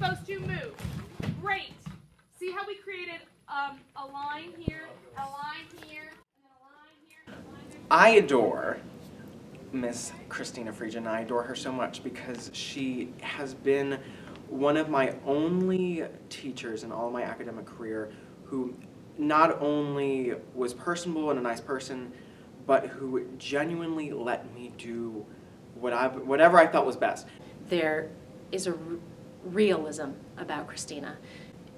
supposed to move. Great. See how we created a line here, a line here, and then a line here, and a line there? I adore Miss Christina Friedgen. I adore her so much because she has been one of my only teachers in all of my academic career who not only was personable and a nice person, but who genuinely let me do whatever I felt was best. There is a realism about Christina.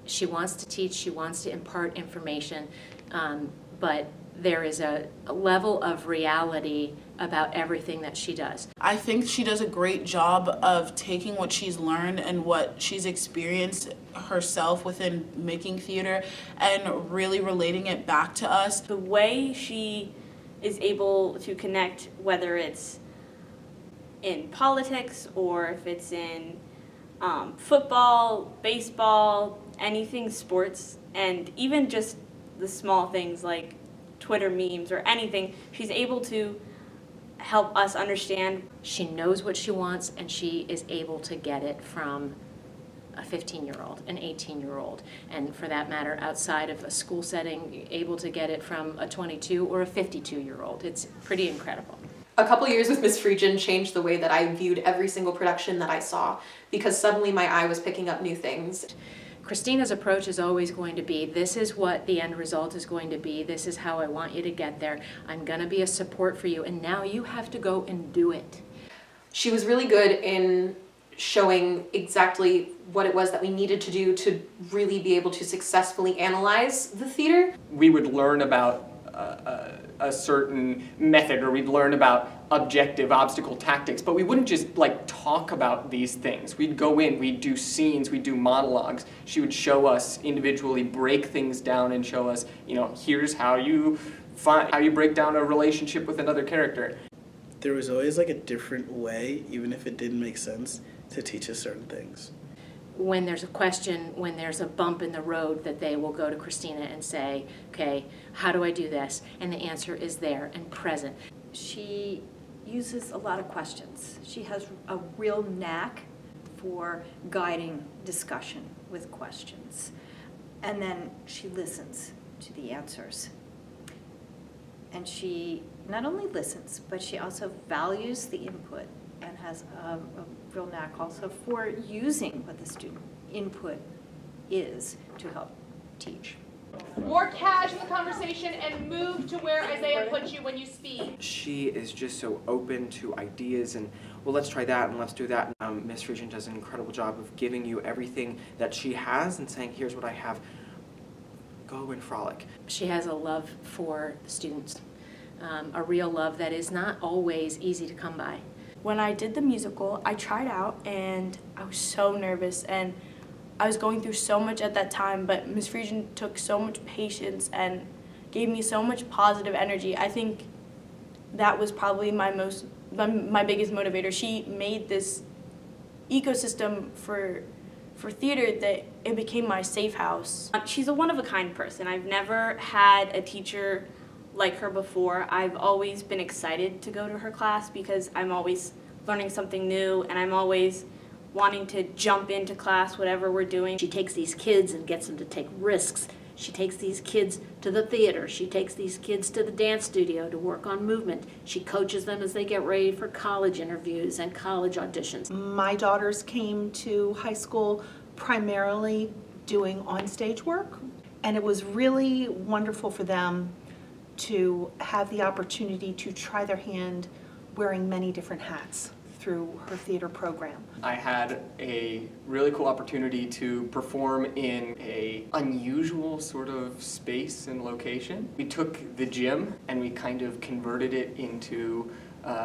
She wants to teach, she wants to impart information, but there is a level of reality about everything that she does. I think she does a great job of taking what she's learned and what she's experienced herself within making theater and really relating it back to us. The way she is able to connect, whether it's in politics or if it's in football, baseball, anything sports, and even just the small things like Twitter memes or anything, she's able to help us understand. She knows what she wants and she is able to get it from a 15-year-old, an 18-year-old, and for that matter, outside of a school setting, able to get it from a 22 or a 52-year-old. It's pretty incredible. A couple years with Miss Friedgen changed the way that I viewed every single production that I saw, because suddenly my eye was picking up new things. Christina's approach is always going to be, this is what the end result is going to be, this is how I want you to get there, I'm going to be a support for you, and now you have to go and do it. She was really good in showing exactly what it was that we needed to do to really be able to successfully analyze the theater. We would learn about a certain method, or we'd learn about objective obstacle tactics, but we wouldn't just like talk about these things. We'd go in, we'd do scenes, we'd do monologues. She would show us individually, break things down and show us, you know, here's how you break down a relationship with another character. There was always like a different way, even if it didn't make sense, to teach us certain things. When there's a question, when there's a bump in the road, that they will go to Christina and say, okay, how do I do this? And the answer is there and present. She uses a lot of questions. She has a real knack for guiding discussion with questions. And then she listens to the answers. And she not only listens, but she also values the input and has a real knack also for using what the student input is to help teach. More cash in the conversation and move to where Isaiah put you when you speak. She is just so open to ideas and, well, let's try that and let's do that. Miss Friedgen does an incredible job of giving you everything that she has and saying, here's what I have. Go and frolic. She has a love for the students, a real love that is not always easy to come by. When I did the musical, I tried out and I was so nervous and I was going through so much at that time, but Ms. Friedgen took so much patience and gave me so much positive energy. I think that was probably my biggest motivator. She made this ecosystem for theater that it became my safe house. She's a one-of-a-kind person. I've never had a teacher like her before. I've always been excited to go to her class because I'm always learning something new and I'm always wanting to jump into class, whatever we're doing. She takes these kids and gets them to take risks. She takes these kids to the theater. She takes these kids to the dance studio to work on movement. She coaches them as they get ready for college interviews and college auditions. My daughters came to high school primarily doing onstage work, and it was really wonderful for them to have the opportunity to try their hand wearing many different hats through her theater program. I had a really cool opportunity to perform in a unusual sort of space and location. We took the gym and we kind of converted it into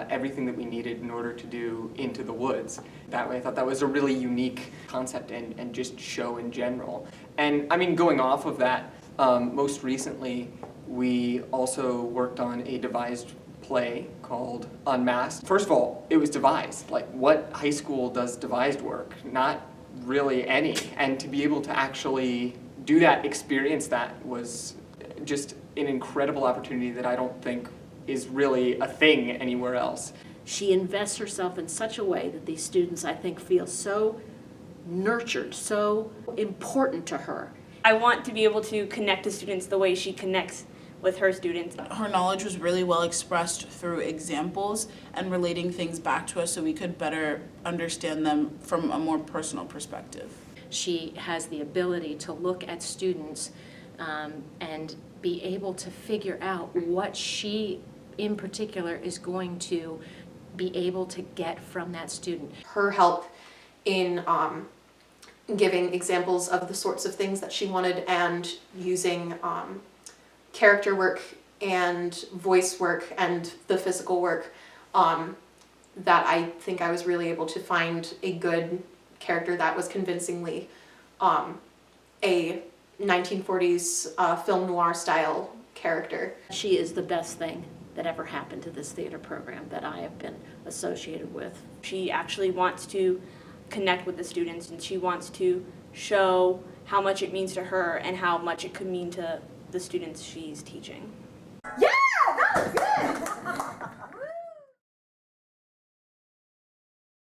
everything that we needed in order to do Into the Woods. That way I thought that was a really unique concept and just show in general. And I mean, going off of that, most recently we also worked on a devised play called Unmasked. First of all, it was devised. Like, what high school does devised work? Not really any. And to be able to actually do that, experience that, was just an incredible opportunity that I don't think is really a thing anywhere else. She invests herself in such a way that these students, I think, feel so nurtured, so important to her. I want to be able to connect to students the way she connects with her students. Her knowledge was really well expressed through examples and relating things back to us so we could better understand them from a more personal perspective. She has the ability to look at students and be able to figure out what she in particular is going to be able to get from that student. Her help in giving examples of the sorts of things that she wanted and using character work and voice work and the physical work, that I think I was really able to find a good character that was convincingly a 1940s film noir style character. She is the best thing that ever happened to this theater program that I have been associated with. She actually wants to connect with the students, and she wants to show how much it means to her and how much it could mean to the students she's teaching. Yeah, that was good.